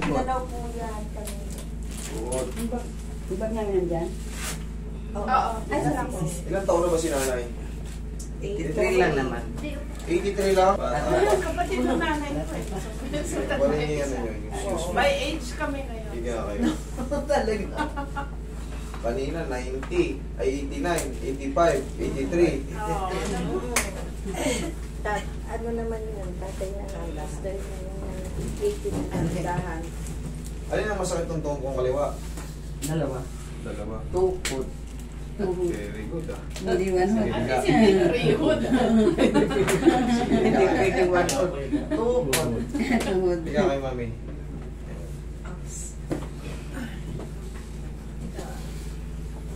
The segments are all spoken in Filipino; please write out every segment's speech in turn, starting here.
Ito daw po yan kami. Good. Iba nga yan dyan? Oo. Ay, sarap po. Ilang taon na ba si nanay? 83 lang naman. 83 lang? Kapatid ng nanay ko eh. Parang yung ano yun, yung shoes mo. By age kami ngayon. Hindi nga kayo. Talaga. Kanina, 90, ay 89, 85, 83. Ano naman yun, tatay na alas. Dahil na yung 80 na nandahan. Alin ang masakit ng tuhod kong kaliwa? Dalawa. Dalawa. Tukod. Very good ah. Hindi man ho. Hindi rehod. Hindi pwede one-out. Tukod. Tungod. Ika kay mami.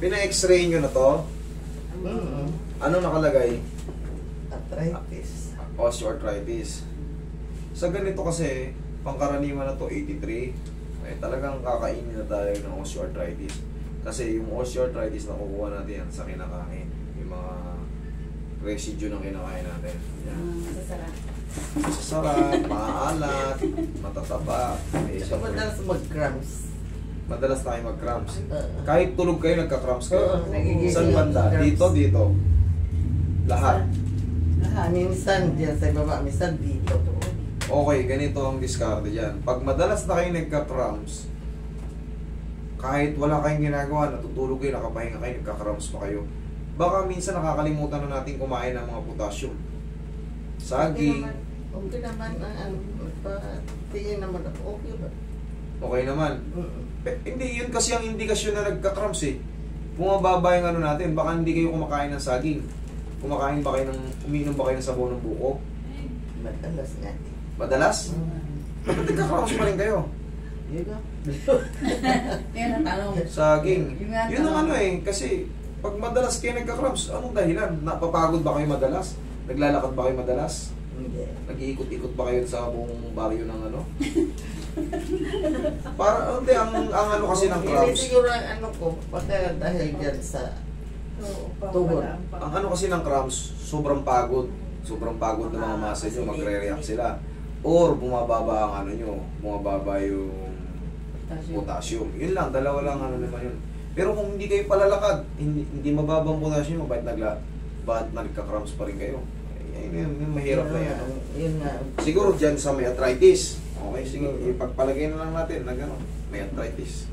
Pina-x-ray nyo na to? Ano nakalagay? Arthritis. Osteoarthritis. Sa ganito kasi, pangkaraniwan na to 83, eh talagang kakainin na tayo ng osteoarthritis. Kasi yung osteoarthritis na kukuha natin yan sa kinakain. Yung mga residue ng kinakain natin. Yan. Masasarap. Masasarap, maaalat, matataba. Eh, Saka syempre, madalas mag-cramps. madalas tayo mag-cramps. Kahit tulog kayo, nagka-cramps kayo. Nagigigil Saan banda? cramps. Dito, dito. Lahat. Minsan dyan sa baba, minsan dito. Okay, ganito ang diskarte dyan. Pag madalas na kayo nagka-cramps, kahit wala kayong ginagawa, natutulog kayo, nakapahinga kayo, nagka-cramps pa kayo. Baka minsan nakakalimutan na natin kumain ng mga potassium. Saging, Okay naman. Tingin naman ako. Okay ba? okay naman. Hindi, yun kasi ang indikasyon na nagka-cramps eh. Bumababa yung ano natin, baka hindi kayo kumakain ng saging. Kumakain ba kayo uminom ba kayo ng sabaw ng buko? Madalas nga. Madalas? Bakit nagka-cramps pa rin kayo? Yun nga. Yan ang tanong. Saging. Yun nga Yun ang tanong. ano eh, kasi pag madalas kayo nagka-cramps, anong dahilan? Napapagod ba kayo madalas? Naglalakad ba kayo madalas? Hindi. Nag-iikot-ikot ba kayo sa buong baryo ng ano? Para, hindi, ang ano kasi ng Hindi cramps. siguro ang ano ko, baka dahil dyan sa tuhod. Ang ano kasi ng cramps, sobrang pagod. Sobrang pagod ng mga muscle nyo, magre-react sila. Or bumababa ang ano nyo, bumababa yung potassium. Yun lang, dalawa lang ano naman yun. Pero kung hindi kayo palalakad, hindi mababang potassium mo, bakit nagka-cramps pa rin kayo? Yun, mahirap na yan. Yun nga. Siguro dyan sa may arthritis. Okay, sige, ipagpalagay na lang natin na gano'n, may arthritis.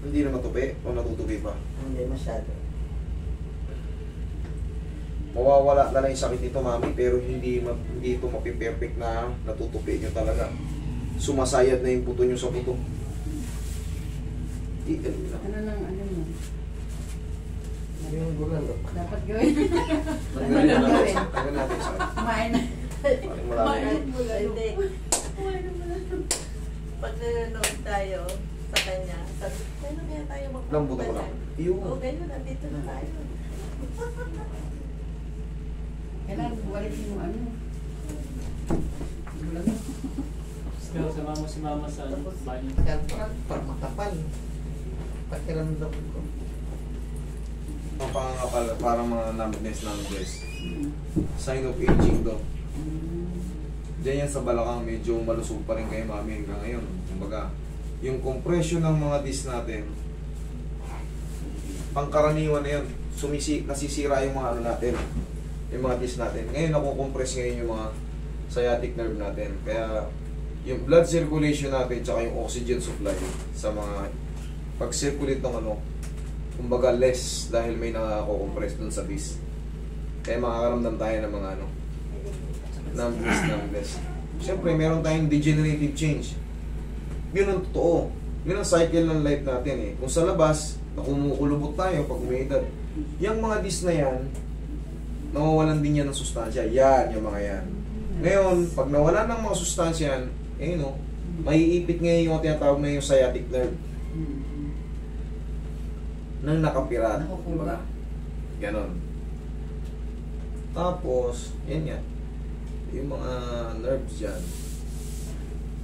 Hindi na matupi o natutupi pa. Hindi masyado. Mawawala na lang yung sakit nito, mami, pero hindi ito mapiperfect na natutupi nyo talaga. Sumasayad na yung buto nyo sa buto. Ganun lang. Ano lang, ano mo? Yung bulalo. Dapat gawin. Tanggalin na natin. Tanggalin natin yung sakit. Kumain na. Parang marami. Hindi. Pag nanonood tayo sa kanya, sabi, kailan kaya tayo Ilang buto ko lang? Yung. Oo, ganyan, nandito na tayo. Kailangan balik yung ano. Bulag. Pero sama mo si mama sa banyo. Kaya parang makapal. Pakiramdam ko. Ang pangangapal, parang mga numbness. Sign of aging daw. Diyan yan sa balakang, medyo malusog pa rin kayo, mami, hanggang ngayon. Kumbaga, yung compression ng mga disc natin, pangkaraniwan na yun. Nasisira yung mga ano natin, yung mga disc natin. Ngayon, nakukompress ngayon yung mga sciatic nerve natin. Kaya, yung blood circulation natin, tsaka yung oxygen supply sa mga pag-circulate ng ano, kumbaga less dahil may nakakompress dun sa disc. Kaya makakaramdam tayo ng mga ano, numbness. Siyempre, meron tayong degenerative change. Yun ang totoo. Yun ang cycle ng life natin eh. Kung sa labas, nakumukulubot tayo pag umiidad. Yung mga disc na yan, nawawalan din yan ng sustansya. Yan, yung mga yan. Ngayon, pag nawala ng mga sustansya yan, eh no, maiipit ngayon yung tinatawag na yung sciatic nerve. Nang nakapirat. Nakukura. Ganon. Tapos, yan yan. Yung mga nerves dyan,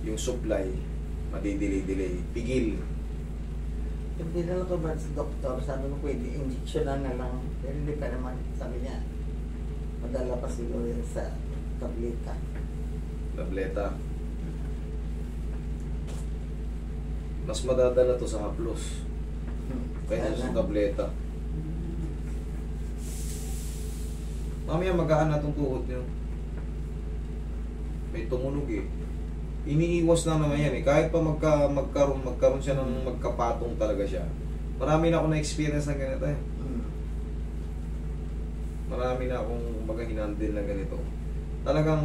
yung supply, madidelay-delay, pigil. Hindi na lang ko ba sa doktor, sabi ko pwede injection na lang. Pero hindi pa naman, sabi niya, madala pa siguro yun sa tableta. Tableta. Mas madadala to sa haplos kaya sa tableta. Mamaya magaan na itong tuhod nyo. May tumunog eh. Iniiwas na naman yan eh. Kahit pa magkaroon siya ng magkapatong talaga siya. Marami na ako na-experience ng ganito eh. Marami na akong hinandle na ganito. Talagang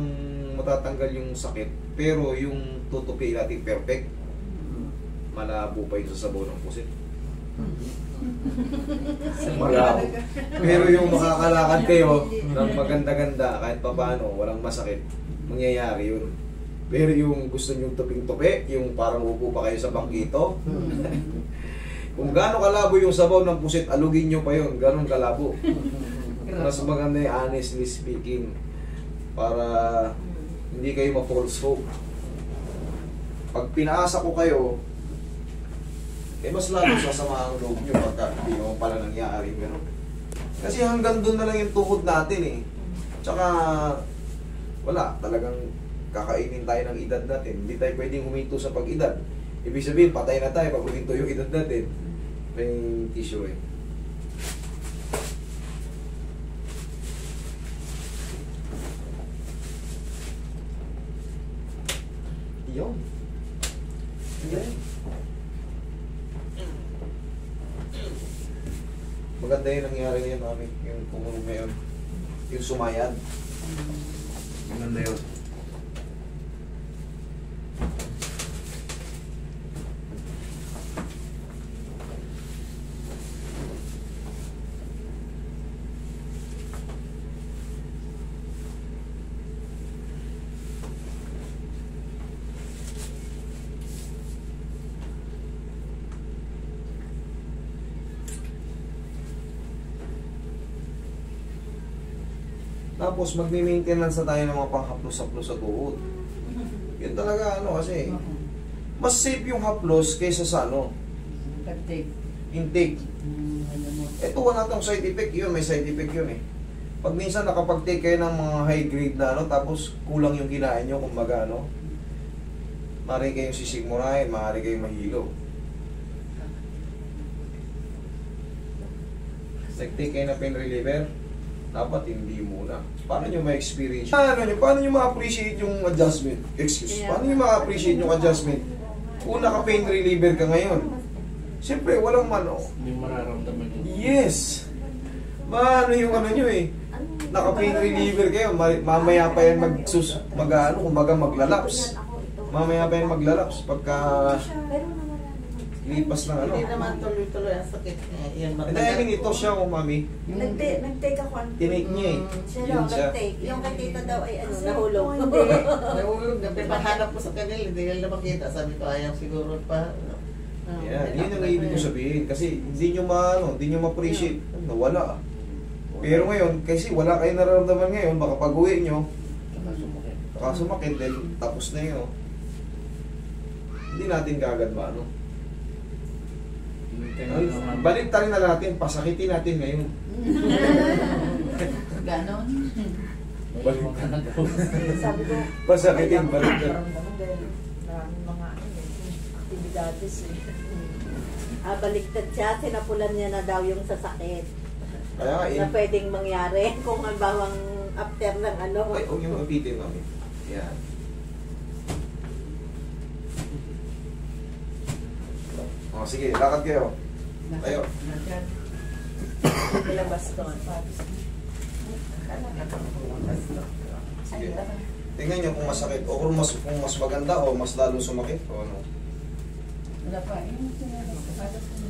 matatanggal yung sakit. Pero yung tutupi natin perfect. Malabo pa yung sasabaw ng pusit. Malabo. Pero yung makakalakad kayo ng maganda-ganda kahit pa paano, walang masakit, mangyayari yun. Pero yung gusto nyo tuping-tupi, yung parang upo pa kayo sa bangkito, kung gaano kalabo yung sabaw ng pusit, alugin nyo pa yun, ganon kalabo. Mas maganda yung honestly speaking para hindi kayo ma-false hope. Pag pinaasa ko kayo, mas lalo sasama ang loob nyo pagka hindi naman pala nangyari. Gano'n. Kasi hanggang doon na lang yung tuhod natin eh. Tsaka, wala, talagang kakainin tayo ng edad natin. Hindi tayo pwedeng huminto sa pag-edad. Ibig sabihin, patay na tayo pag huminto yung edad natin. May tissue eh. Yun. Yan. Maganda yung nangyari ngayon namin, yung tumunog ngayon, yung sumayad. Maganda yun. Tapos magme-maintenance na tayo ng mga panghaplos-haplos sa tuhod. Yun talaga ano kasi, mas safe yung haplos kaysa sa ano, intake. Ito wala tong side effect yun, may side effect yun eh. Pag minsan nakapag-take kayo ng mga high grade na ano, tapos kulang yung kinain nyo, kumbaga ano, maaari kayong sisigmurahin, maaari kayong mahilo. Nag-take kayo ng pain reliever, dapat hindi muna. Paano nyo ma-experience? Paano nyo ma-appreciate yung adjustment? Paano nyo ma-appreciate yung adjustment? Kung naka-pain reliever ka ngayon, siyempre, walang mano. Hindi mararamdaman yun. Yes! Paano yung ano nyo eh? Naka-pain reliever kayo, mamaya pa yan maglalaps. Mamaya pa yan maglalaps pagka lipas ng ano. Hindi naman tuloy-tuloy ang sakit niya. Yan, And I mean, ito siya o mami. Nag-take ako. Tinake niya eh. Siya Yun daw, siya. nag-take. Yung kay tita daw ay ano, nahulog. Hindi. nahulog na. Pahanap ko sa kanila, hindi nila makita. Sabi ko, ayaw siguro pa. Yan, yun ang ibig ko sabihin. Kasi hindi nyo hindi nyo ma-appreciate. Nawala. Pero ngayon, kasi wala kayo nararamdaman ngayon, baka pag-uwi nyo, sumakit din, tapos na yun. Hindi natin kagad maano. Balik tayo na natin, pasakitin natin ngayon. Ganon. Balik ka na daw. Sabi ko, pasakitin, balik tayo. maraming mga aktibidades eh. Baliktad siya, sinapulan niya na daw yung sasakit. Kaya nga, Na pwedeng mangyari kung halimbawa after ng ano. ay, huwag yung mapitin, mami. Yan. O, sige, lakad kayo. Tayo. Ilang baston. Sige. Tingnan nyo kung masakit o kung mas maganda o mas lalo sumakit o ano. Wala pa.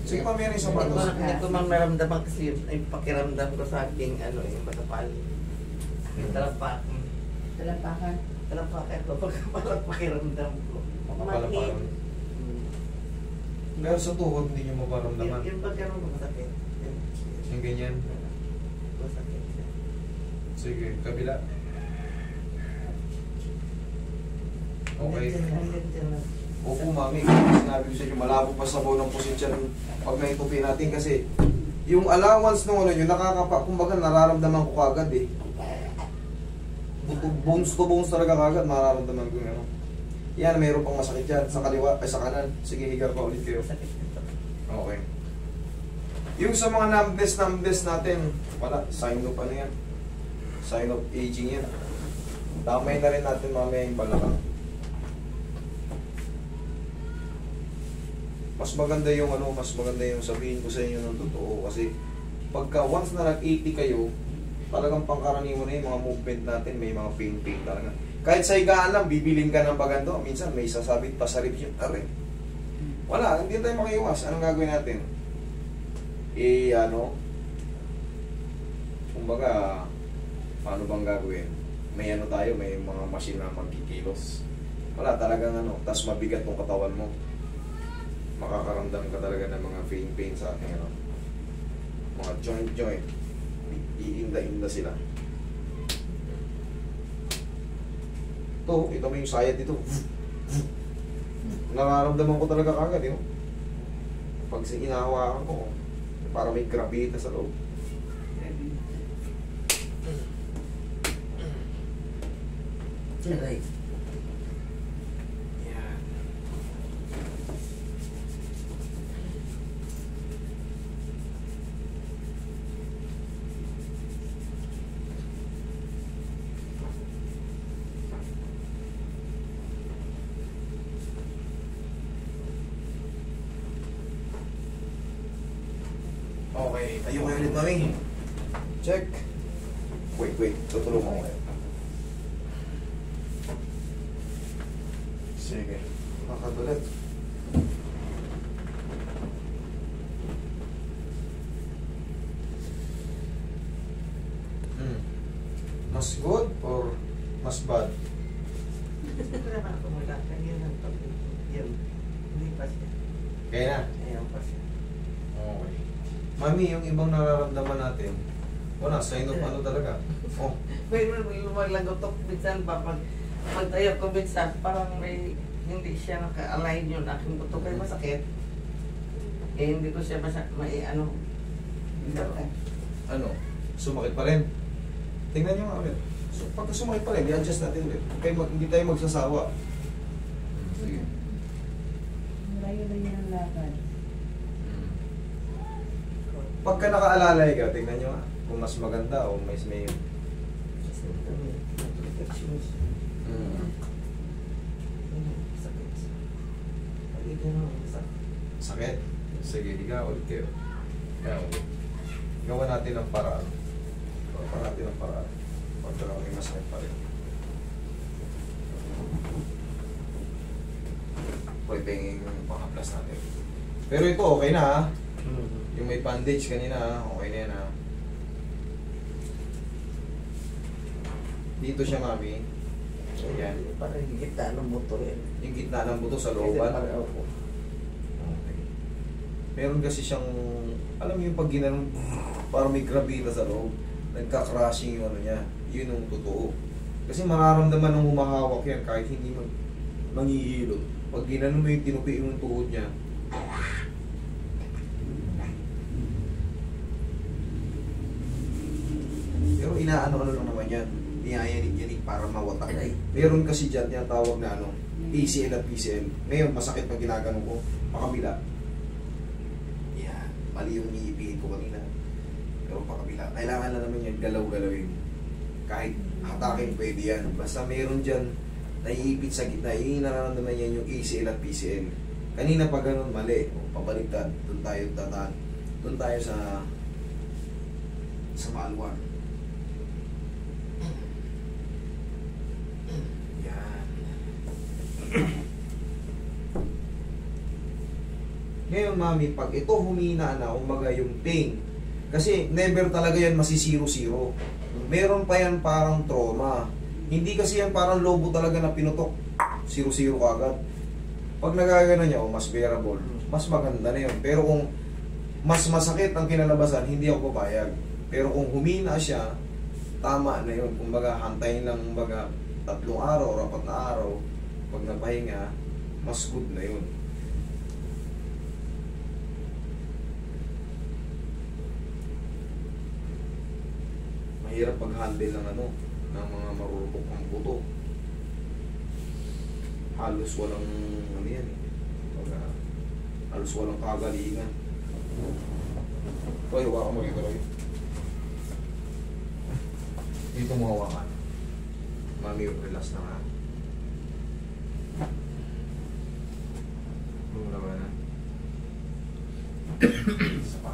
Sige, mami, yan yung sapatos. Hindi ko man maramdaman kasi yung pakiramdam ko sa aking yung matapal. Yung talapak. Talapakan. Talapakan ko. Pagkapalang pakiramdam ko. Makapalaparan. Pero sa tuhod, hindi nyo maparamdaman. Yung pagkaroon ko masakit. Yung ganyan. Masakit. Sige, kabila. Okay. Hanggang dyan lang. Opo, mami. Sinabi ko sa inyo, malabo pa sa ng posisyon pag naitupi natin kasi yung allowance nung ano yun, kumbaga nararamdaman ko kagad eh. Bones to bones talaga kagad, mararamdaman ko yung ano. Yan, mayroon pang masakit dyan sa kaliwa, ay sa kanan. Sige, higa pa ulit kayo. Sakit dito. Okay. Yung sa mga numbness natin, wala, sign of ano yan. Sign of aging yan. Damay na rin natin mamaya yung balakang. Mas maganda yung ano, mas maganda yung sabihin ko sa inyo ng totoo kasi pagka once na nag-80 kayo, talagang pangkaraniwan na yung mga movement natin, may mga pain talaga. Kahit sa higaan lang, bibiling ka ng bagando, minsan may sasabit pa sa ribs yung tarin. Wala, hindi tayo makiiwas. Anong gagawin natin? Kumbaga, paano bang gagawin? May ano tayo, may mga machine na magkikilos. Wala, talagang ano, tas mabigat tong katawan mo. Makakaramdam ka talaga ng mga pain sa ating ano. Mga joint. Iinda-inda sila. Ito mo yung sayad dito. Nararamdaman ko talaga kagad yun. Pag inahawakan ko, para may grabita sa loob. Aray. Yan. Okay, tayo kayo ulit, mami. Check. Wait. Tutulungan ko kayo. Sige. Nakatulit. Mas good or mas bad? Ito naman ako mula. Kanina ng pag- yun. Hindi pa siya. Kaya na. Ayaw pa siya. Okay. Mami, yung ibang nararamdaman natin, wala, sign of ano talaga. Oh, May lumalagotok minsan pa pag tayo ko minsan parang may hindi siya naka-align yung aking buto kaya masakit. Eh hindi ko siya may ano. ano, sumakit pa rin. Tingnan nyo nga ulit. So, pagka sumakit pa rin, i-adjust natin ulit. Hindi tayo magsasawa. Sige. Layo-layo ng lakad. Pagka nakaalalay ka, tingnan nyo nga. Kung mas maganda o may sakit. Sige, higa ulit kayo. Kaya ulit. Gawa natin ang paraan. Gawa natin ang paraan. Pagka may masakit pa rin. Pwede yung pang-aplas natin. Pero ito, okay na ha. Yung may bandage kanina ha. Okay na yan ha. Dito siya, mami. Ayan. Parang yung gitna ng buto yan. Yung gitna ng buto sa looban. Okay. Meron kasi siyang, alam mo yung pag ginanong, parang may grabita sa loob. Nagka-crushing yung ano niya. Yun yung totoo. Kasi mararamdaman ng humahawak yan kahit hindi manghihilot. Pag ginanong mo yung tinupi yung tuhod niya, pero inaano-ano lang naman yan. Niyayanig-yanig para mawatak. Meron kasi dyan yung tawag na ano, ACL at PCL. Ngayon, masakit pag ginagano ko, pakabila. Yan. Mali yung iniipin ko kanina. Pero pakabila. Kailangan na naman yan, galaw-galawin. Kahit hatakin, pwede yan. Basta meron dyan, naiipit sa gitna, yung nararamdaman yan yung ACL at PCL. Kanina pa ganun, mali. O, pabaliktad. Doon tayo tataan. Doon tayo sa maluwag. Ngayon, mami, pag ito humina na, umaga yung pain, kasi never talaga yan masisiro-zero. Meron pa yan parang trauma. Hindi kasi yan parang lobo talaga na pinutok, zero-zero agad. Pag nagagano niya, mas bearable, mas maganda na yun. Pero kung mas masakit ang kinalabasan, hindi ako papayag. Pero kung humina siya, tama na yun. Kumbaga, hantayin lang, kumbaga, 3 araw, 4 na araw, Pag napahinga, mas good na yun. Mahirap pag-handle ng ano, ng mga marurupok ang buto. Halos walang ano yan eh. Halos walang kagalingan. Roy, huwag ka mo dito, Roy. Dito mo hawakan. Mami, relax na nga. Muna ba na? Isa pa.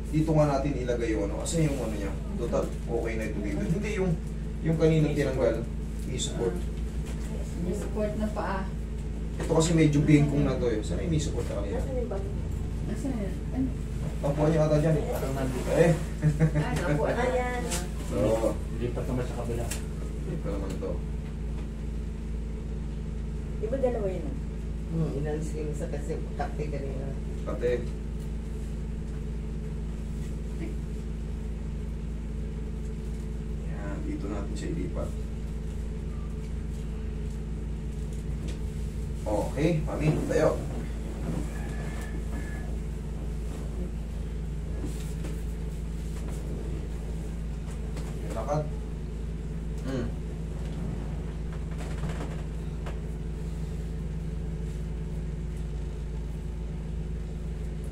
Dito nga natin ilagay yung ano, kasi yung ano niya, total, okay na ito dito. Hindi yung kanina tinanggal, knee support. May support na paa. Ito kasi medyo bingkong na to eh. Sana yung knee support na kanina? Nasaan yung bag? Nasaan yan? Ano? Tampuan niya ata dyan eh. Parang nandito. Eh. Ah, naku, Ayan. Oo. Lipat naman sa kabila. Ito naman to. Di ba dalawa yun? Inalis ko yung sa kasi kape kanina. Kate. Yan, dito natin siya ilipat. Okay, mami, tayo. Lakad.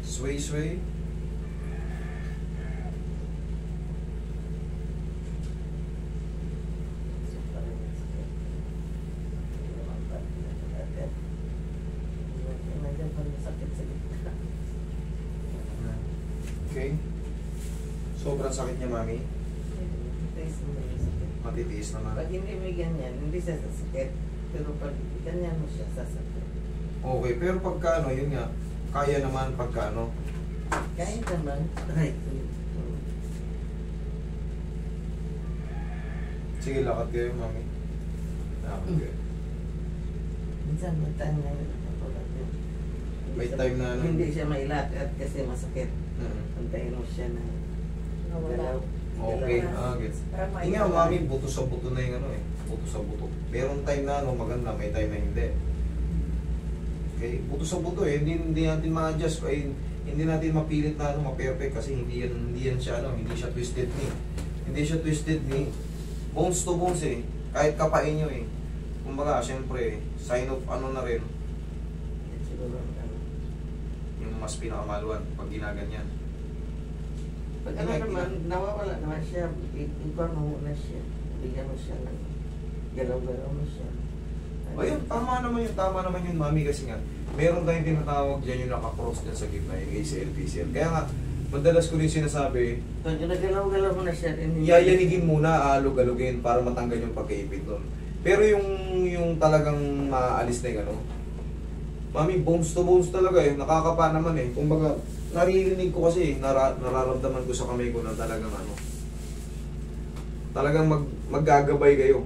Sway, sway. Okay. Sobrang sakit niya, mami. Matitiis naman. Pag hindi may ganyan, hindi siya sasakit. Pero pag ganyan mo siya, sasakit. Okay, pero pagka ano, yun nga, kaya naman pagka ano. Kaya naman, right. Sige, lakad kayo, mami. Lakad kayo. Minsan may time na yun. May time na ano. Hindi siya mailakad kasi masakit. Mm. Antayin mo siya na Nawala. Okay, gets. Parang may- Hindi nga, mami, buto sa buto na yung ano eh. Buto sa buto. Merong time na ano, maganda, may time na hindi. Okay, buto sa buto eh. Hindi natin ma-adjust. Hindi natin mapilit na ano, ma-perfect kasi hindi yan siya ano, hindi siya twisted knee. Hindi siya twisted knee. Bones to bones eh. Kahit kapain nyo eh. Kumbaga, syempre, sign of ano na rin, siguro yung mas pinakamaluan pag ginaganyan. pag ano naman, nawawala naman siya, iba mo muna siya. Bigyan mo siya ng galaw-galaw mo siya. Ayun, tama naman yun, mami, kasi nga, meron tayong tinatawag dyan yung naka-cross dyan sa gitna, yung ACL, PCL. Kaya nga, madalas ko rin sinasabi, Pag nagalaw-galaw mo na siya, yayanigin muna, aalog-alugin para matanggal yung pagkaipit doon. Pero yung talagang maalis na yung ano, mami, bones to bones talaga eh, nakakapa naman eh. Kumbaga, naririnig ko kasi, nararamdaman ko sa kamay ko na talagang ano, talagang maggagabay kayo.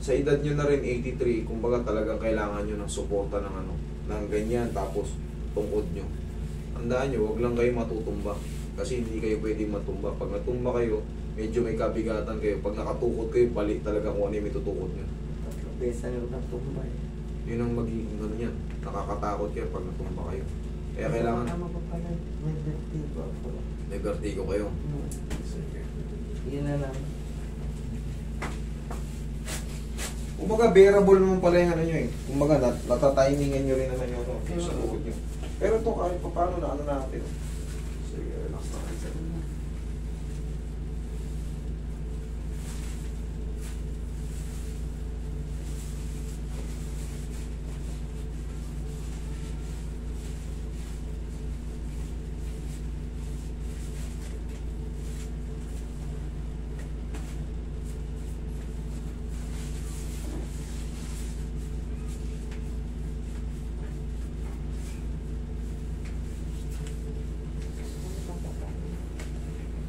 Sa edad nyo na rin, 83, kumbaga talagang kailangan nyo ng suporta ng ano, ng ganyan, tapos tungkod nyo. Tandaan nyo, huwag lang kayo matutumba. Kasi hindi kayo pwedeng matumba. Pag natumba kayo, medyo may kabigatan kayo. Pag nakatukod kayo, balik talaga kung ano yung may tutukod nyo. Besa nyo ng tumbay. Yun ang magiging ano yan. Nakakatakot kayo pag natumba kayo. Kaya kailangan, Ano ko pala, may vertigo ako. may vertigo kayo. Hmm. Sige. Yun na lang. Kumbaga, bearable naman pala yung ano nyo eh. Kumbaga, natatimingan nyo rin naman yung ano, yung sa tuhod nyo. Pero ito, kahit pa paano na ano natin. Sige, relax na kayo.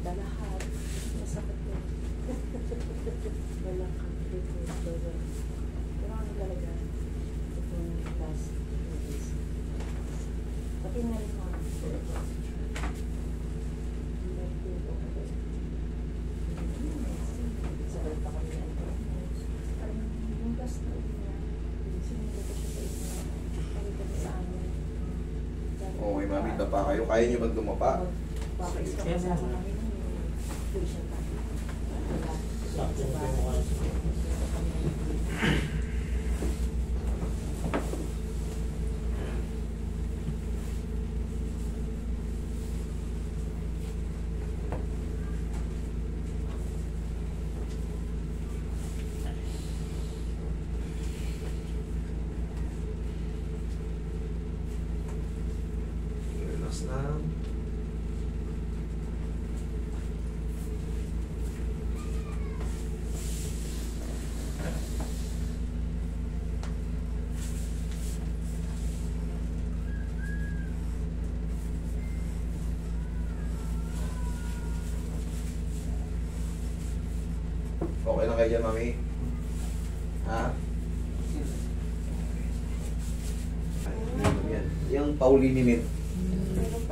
Lahat. masakit yun. Walang complete with bawal. Pero ano talaga, itong last days. Pati na rin mga sabay pa kami yan. Parang yung gas na niya, sinunod ko siya sa inyo. Pagkita sa amin. Okay, mami, tapa kayo. Kaya niyo ba dumapa? Bakit ka kasi ako namin yung siya pa. Sakto mo yung mukha. Relax na. Okay na kayo dyan, mami? Ha? Yan. Yung Paulinimit.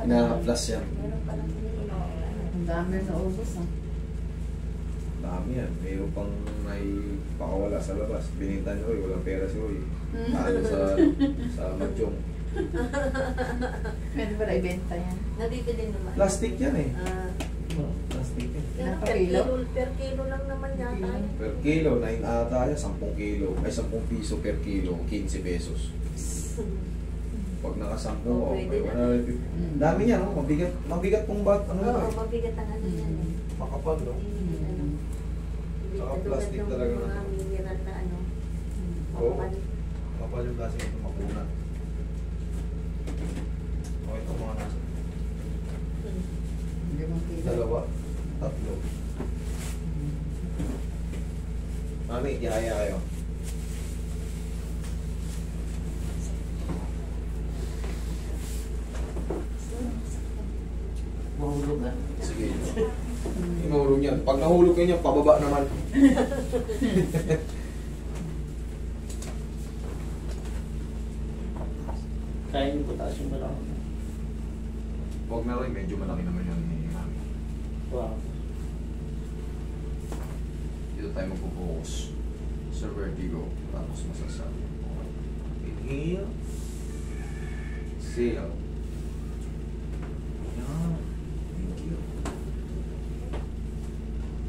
Na-plus yan. Meron pa lang Ang dami na ubos ah. Dami yan. Mayroon pang may pakawala sa labas. Bininta niyo, walang pera si Roy. Ano sa Magsyong. Pwede ba na ibenta yan? Nabibili naman. Plastic yan eh. Ah, Plastic yan. pero Napakilo? per kilo lang naman yata yun. Per kilo, 9 ata yan, 10 kilo. Ay, 10 piso per kilo, 15 pesos. Pag naka-10, Oh, okay. pwede na. Dami yan, no? Mabigat pong bat, ano Oo, eh. mabigat ang ano yan eh. Makapal, no? Hindi, ano, hindi Saka katulad plastic ng talaga mga na. mineral na ano. Oo. Makapal. Makapal yung kasi ito makuna. Okay, ito mga nasa. Hindi mo kilo. 2, 3. Mami, ihaya kayo. Mahulog ah. Sige. Yung mahulog niyan. Pag nahulog kayo niyan, pababa naman. Kaya yung potassium ba lang? Huwag na rin, medyo malaki naman yan ni Mami. Wow. Dito tayo magpo-focus sa vertigo. Tapos masasabi. Okay. Inhale. Exhale. Yan. Thank you.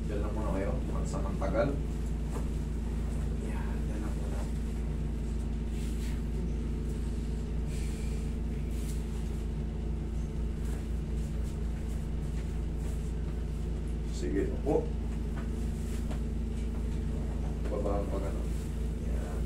Diyan lang muna kayo. Magsamang tagal. Yan. Diyan lang muna. Sige. Upo. Baba ang pag ano. Yan.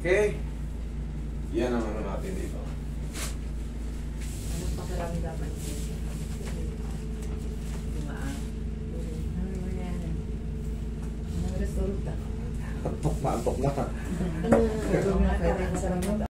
Okay? Yan ang ano natin dito. Anong pakiramdaman ko? Gumaan. Ano mo yan? Ano resulta? Antok na, antok na. Ano na pwede masarap